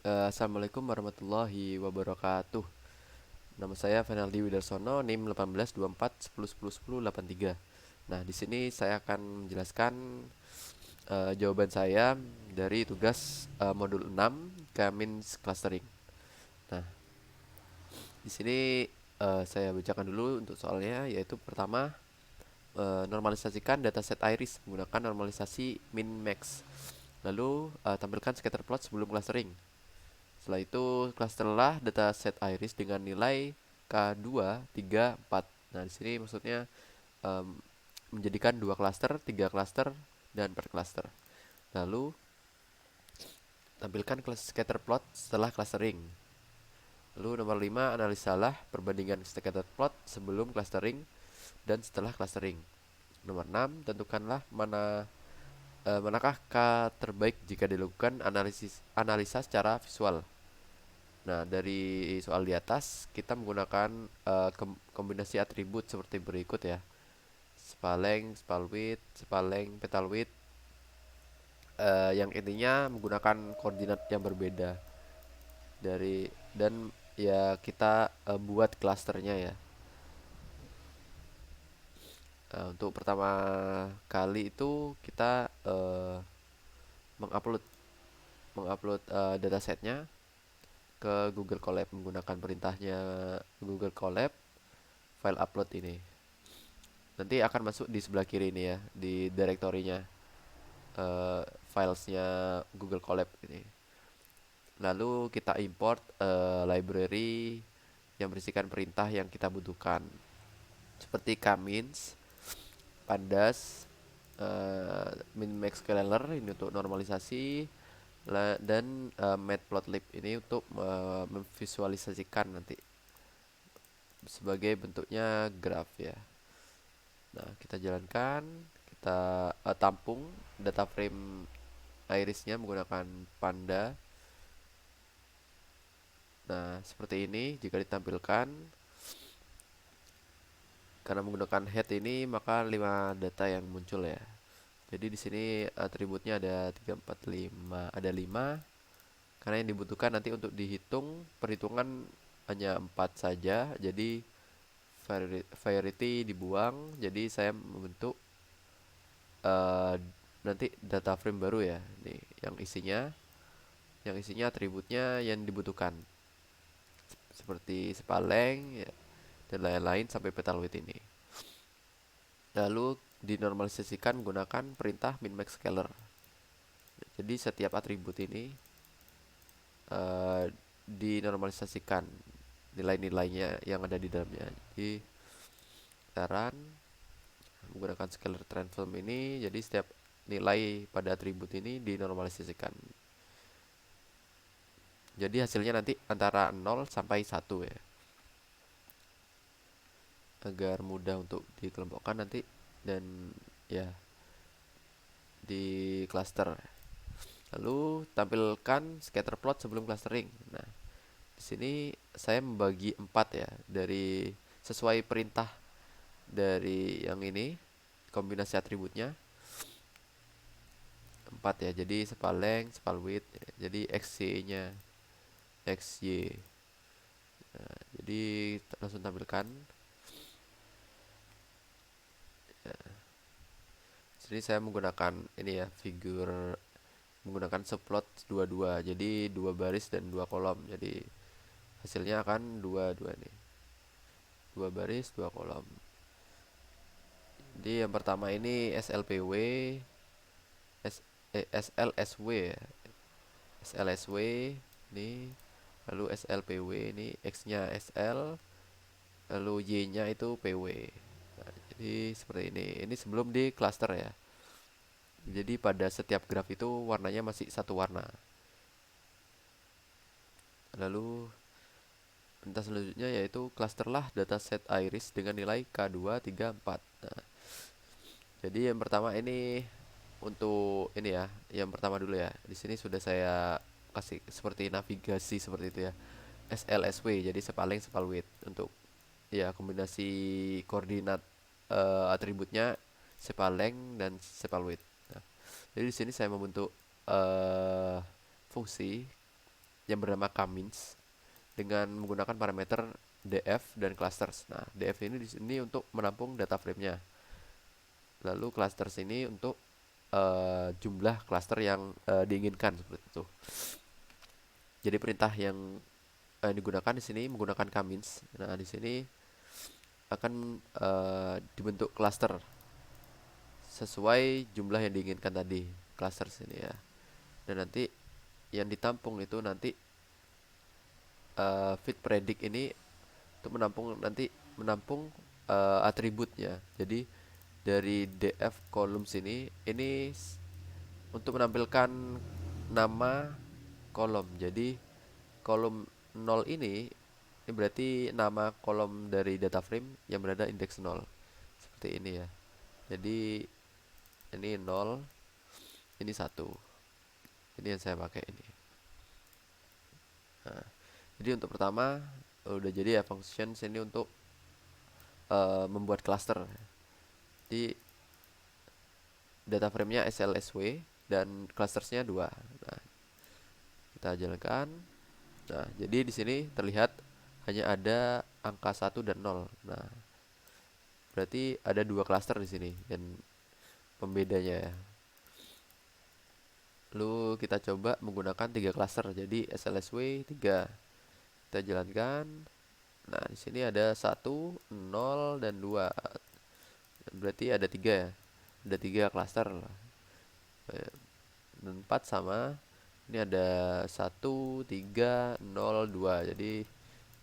Assalamualaikum warahmatullahi wabarakatuh. Nama saya Fenaldi Widarsono, NIM 1824 10 10 10 83. Nah, di sini saya akan menjelaskan jawaban saya dari tugas modul 6 K-means clustering. Nah, di sini saya bacakan dulu untuk soalnya, yaitu pertama, normalisasikan dataset iris menggunakan normalisasi min max. Lalu tampilkan scatter plot sebelum clustering. Setelah itu, klasterlah dataset iris dengan nilai K2, 3, 4. Nah, di sini maksudnya em, menjadikan 2 klaster, 3 klaster, dan per klaster. Lalu, tampilkan scatter plot setelah clustering. Lalu nomor 5, analisalah perbandingan scatter plot sebelum clustering dan setelah clustering. Nomor 6, tentukanlah manakah K terbaik jika dilakukan analisa secara visual. Nah, dari soal di atas kita menggunakan kombinasi atribut seperti berikut ya. Spaleng, spalwidth, spaleng, petal width, yang intinya menggunakan koordinat yang berbeda dari dan ya kita buat klasternya ya. Untuk pertama kali itu kita mengupload mengupload datasetnya ke Google Colab menggunakan perintahnya Google Colab file upload ini. Nanti akan masuk di sebelah kiri ini ya, di direktorinya filesnya Google Colab ini. Lalu kita import library yang berisikan perintah yang kita butuhkan, seperti kmins, pandas, min-max scaler ini untuk normalisasi, dan matplotlib ini untuk memvisualisasikan nanti sebagai bentuknya graf ya. Nah, kita jalankan, kita tampung data frame irisnya menggunakan panda. Nah, seperti ini jika ditampilkan. Karena menggunakan head ini maka 5 data yang muncul ya. Jadi di sini atributnya ada 3 4 5, ada 5. Karena yang dibutuhkan nanti untuk dihitung perhitungan hanya 4 saja. Jadi variety dibuang. Jadi saya membentuk eh, nanti data frame baru ya. Nih, yang isinya atributnya yang dibutuhkan. Seperti spaleng ya, dan lain-lain sampai petal width ini. Lalu dinormalisasikan menggunakan perintah min-max scaler. Jadi setiap atribut ini eh, dinormalisasikan nilai-nilainya yang ada di dalamnya. Jadi saran menggunakan scalar transform ini, jadi setiap nilai pada atribut ini dinormalisasikan. Jadi hasilnya nanti antara 0 sampai 1 ya. Agar mudah untuk dikelompokkan nanti dan ya di cluster. Lalu tampilkan scatter plot sebelum clustering. Nah, di sini saya membagi 4 ya dari sesuai perintah dari yang ini kombinasi atributnya 4 ya. Jadi spaleng, spalwidth. Jadi xy-nya xy. Nah, jadi langsung tampilkan. Sini saya menggunakan ini ya, figur menggunakan subplot dua-dua. Jadi dua baris dan dua kolom. Jadi hasilnya akan dua nih. Dua baris, dua kolom. Jadi yang pertama ini SLPW, SLSW ya. SLSW ini, lalu SLPW ini X-nya SL, lalu Y-nya itu PW. Nah, jadi seperti ini. Ini sebelum di cluster ya. Jadi pada setiap graf itu warnanya masih satu warna. Lalu perintah selanjutnya yaitu clusterlah dataset iris dengan nilai K2, 3, 4. Nah, jadi yang pertama ini untuk ini ya, yang pertama dulu ya. Di sini sudah saya kasih seperti navigasi seperti itu ya. SLSW jadi sepaling sepalwidth untuk ya kombinasi koordinat atributnya sepaleng dan sepalwidth. Nah, jadi di sini saya membentuk fungsi yang bernama Kamins dengan menggunakan parameter df dan clusters. Nah, df ini di sini untuk menampung data frame-nya. Lalu clusters ini untuk jumlah cluster yang diinginkan seperti itu. Jadi perintah yang digunakan di sini menggunakan Kamins. Nah, di sini akan dibentuk cluster sesuai jumlah yang diinginkan tadi, cluster sini ya. Dan nanti yang ditampung itu nanti fit predict ini untuk menampung atributnya. Jadi dari df kolom sini ini untuk menampilkan nama kolom. Jadi kolom 0 ini berarti nama kolom dari data frame yang berada indeks 0. Seperti ini ya. Jadi ini 0, ini 1. Ini yang saya pakai ini. Nah, jadi untuk pertama udah jadi ya function sini untuk membuat cluster. Di data frame-nya SLSW dan clustersnya 2. Nah, kita jalankan. Nah, jadi di sini terlihat hanya ada angka 1 dan 0. Nah, berarti ada 2 cluster di sini dan pembedanya ya. Lalu kita coba menggunakan 3 cluster. Jadi SLSW 3. Kita jalankan. Nah, di sini ada 1, 0 dan 2. Berarti ada 3 ya. Ada 3 cluster lah. Dan 4 sama. Ini ada 1, 3, 0, 2. Jadi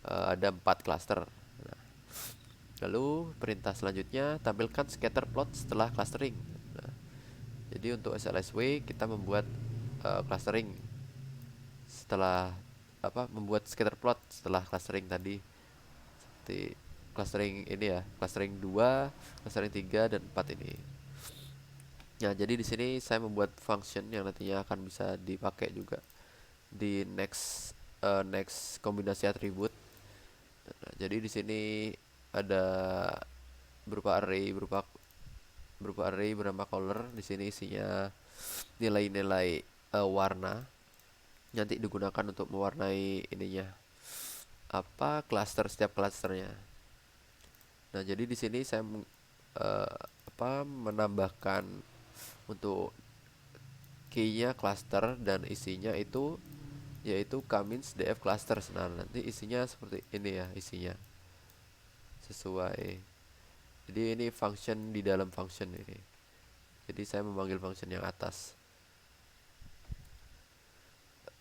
ada 4 cluster. Nah, lalu perintah selanjutnya tampilkan scatter plot setelah clustering. Nah, jadi untuk SLSW kita membuat clustering setelah membuat scatter plot setelah clustering tadi. Seperti clustering ini ya, clustering 2, clustering 3 dan 4 ini. Ya, jadi di sini saya membuat function yang nantinya akan bisa dipakai juga di next kombinasi atribut. Nah, jadi di sini ada berupa array bernama color. Di sini isinya nilai-nilai warna nanti digunakan untuk mewarnai ininya setiap clusternya. Nah, jadi di sini saya menambahkan untuk key-nya cluster dan isinya itu yaitu Kamins df clusters. Nah, nanti isinya seperti ini ya, isinya sesuai. Jadi ini function di dalam function ini. Jadi saya memanggil function yang atas.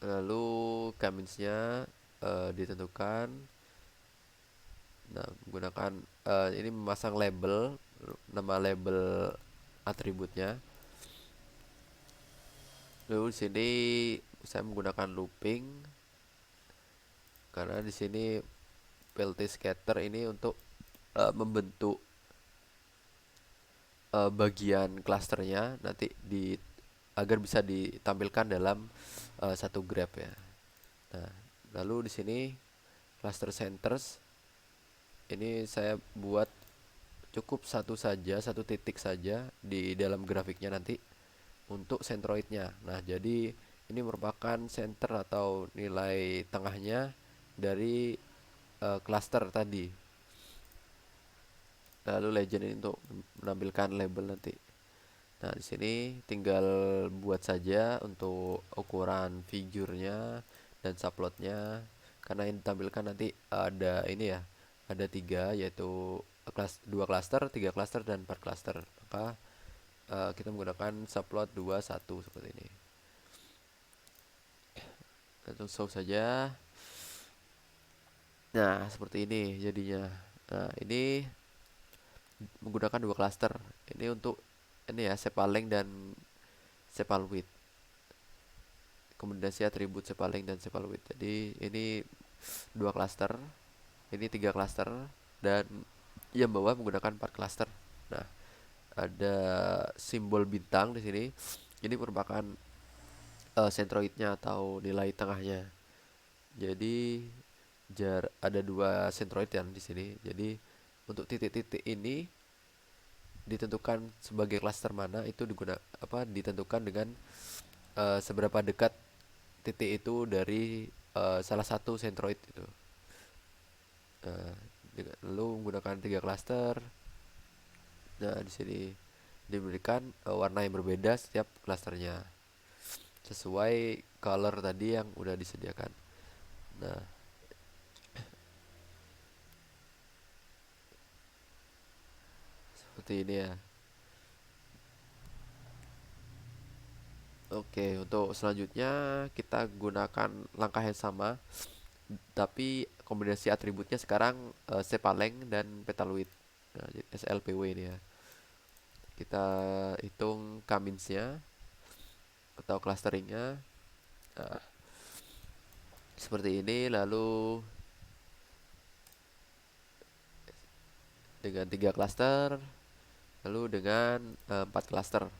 Lalu Kaminsnya ditentukan. Nah, menggunakan ini memasang label, nama label atributnya. Lalu di sini saya menggunakan looping karena di sini plt scatter ini untuk membentuk bagian klasternya nanti agar bisa ditampilkan dalam satu graph ya. Nah, lalu di sini cluster centers ini saya buat cukup satu titik saja di dalam grafiknya nanti untuk centroidnya. Nah, jadi ini merupakan center atau nilai tengahnya dari cluster tadi. Lalu legend ini untuk menampilkan label nanti. Nah, di sini tinggal buat saja untuk ukuran figurnya dan subplotnya, karena yang ditampilkan nanti ada ini ya, ada 3 yaitu 2 cluster, 3 cluster dan 4 cluster. Maka kita menggunakan subplot 2 1 seperti ini. Langsung show saja. Nah, seperti ini jadinya. Nah, ini menggunakan 2 cluster. Ini untuk ini ya, sepal length dan sepal width. Kombinasi atribut sepal length dan sepal width. Jadi ini 2 cluster, ini 3 cluster, dan yang bawah menggunakan 4 cluster. Nah, ada simbol bintang di sini. Ini merupakan centroidnya atau nilai tengahnya. Jadi ada 2 centroid yang di sini. Jadi untuk titik-titik ini ditentukan sebagai cluster mana itu ditentukan dengan seberapa dekat titik itu dari salah satu centroid itu. Nah, lu menggunakan 3 klaster. Nah, di sini diberikan warna yang berbeda setiap klasternya sesuai color tadi yang udah disediakan. Nah, seperti ini ya. Oke, untuk selanjutnya kita gunakan langkah yang sama, tapi kombinasi atributnya sekarang Sepaleng dan Petaloid. Nah, jadi SLPW ini ya. Kita hitung kaminsnya atau clusteringnya. Nah, seperti ini. Lalu dengan 3 klaster, lalu dengan 4 klaster.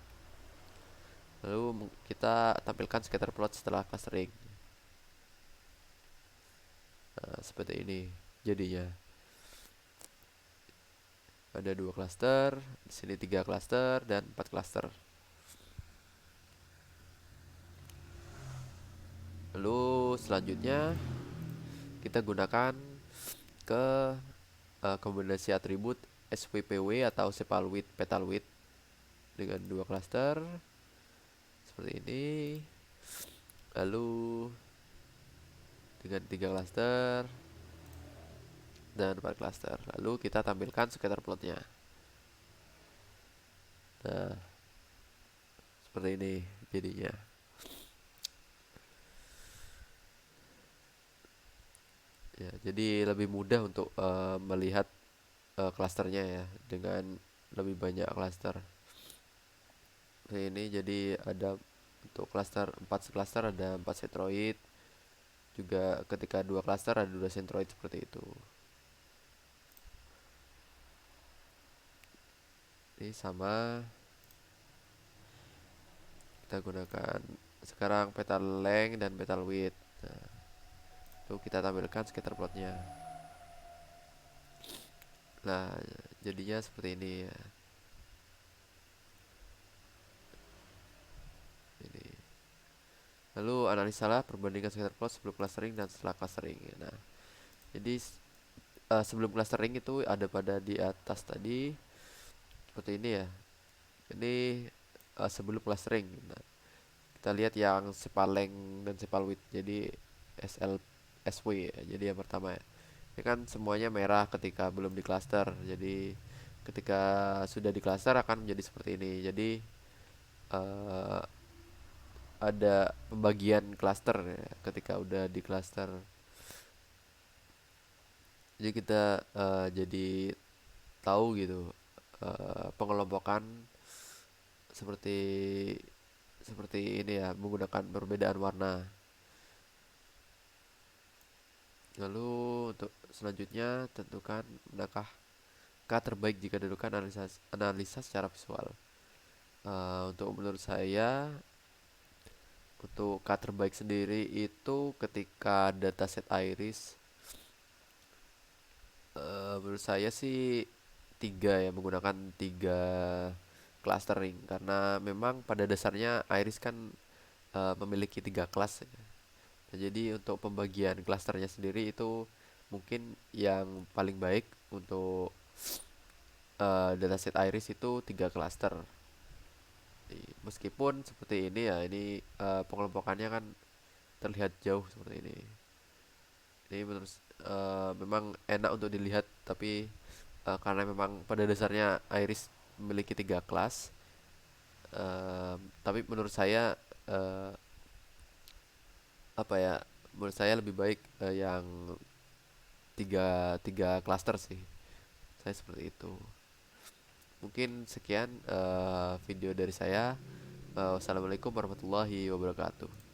Lalu kita tampilkan scatter plot setelah clustering. Nah, seperti ini jadinya. Ada 2 klaster, di sini 3 klaster dan 4 klaster. Lalu selanjutnya kita gunakan ke kombinasi atribut SWPW atau sepal width petal width dengan 2 klaster seperti ini. Lalu dengan 3 klaster dan 4 klaster. Lalu kita tampilkan scatter plotnya. Nah, seperti ini jadinya. Ya, jadi lebih mudah untuk melihat klasternya ya dengan lebih banyak klaster. Nah, ini jadi ada untuk klaster 4 klaster ada 4 centroid. Juga ketika 2 klaster ada 2 centroid seperti itu. Ini sama, kita gunakan sekarang petal length dan petal width. Nah, lalu kita tampilkan scatter plotnya. Nah, jadinya seperti ini ya. Ini. Lalu analisalah perbandingan scatter plot sebelum clustering dan setelah clustering. Nah, jadi sebelum clustering itu ada pada di atas tadi seperti ini ya. Ini sebelum clustering. Nah, kita lihat yang sepaleng dan sepal width. Jadi SL SW ya. Jadi yang pertama ya. Ini kan semuanya merah ketika belum di cluster. Jadi ketika sudah di cluster akan menjadi seperti ini. Jadi eh, ada pembagian cluster ya, ketika udah di cluster. Jadi kita jadi tahu gitu pengelompokan seperti seperti ini ya menggunakan perbedaan warna. Lalu untuk selanjutnya tentukan manakah K terbaik jika dilakukan analisa secara visual. Untuk menurut saya untuk K terbaik sendiri itu ketika dataset iris menurut saya sih 3 ya, menggunakan 3 clustering karena memang pada dasarnya iris kan memiliki 3 kelas ya. Nah, jadi untuk pembagian klasternya sendiri itu mungkin yang paling baik untuk dataset iris itu 3 klaster. Meskipun seperti ini ya, ini pengelompokannya kan terlihat jauh seperti ini. Ini menurut memang enak untuk dilihat, tapi karena memang pada dasarnya iris memiliki 3 kelas, tapi menurut saya eh, apa ya? Menurut saya lebih baik yang tiga tiga cluster sih. Saya seperti itu. Mungkin sekian video dari saya. Wassalamualaikum warahmatullahi wabarakatuh.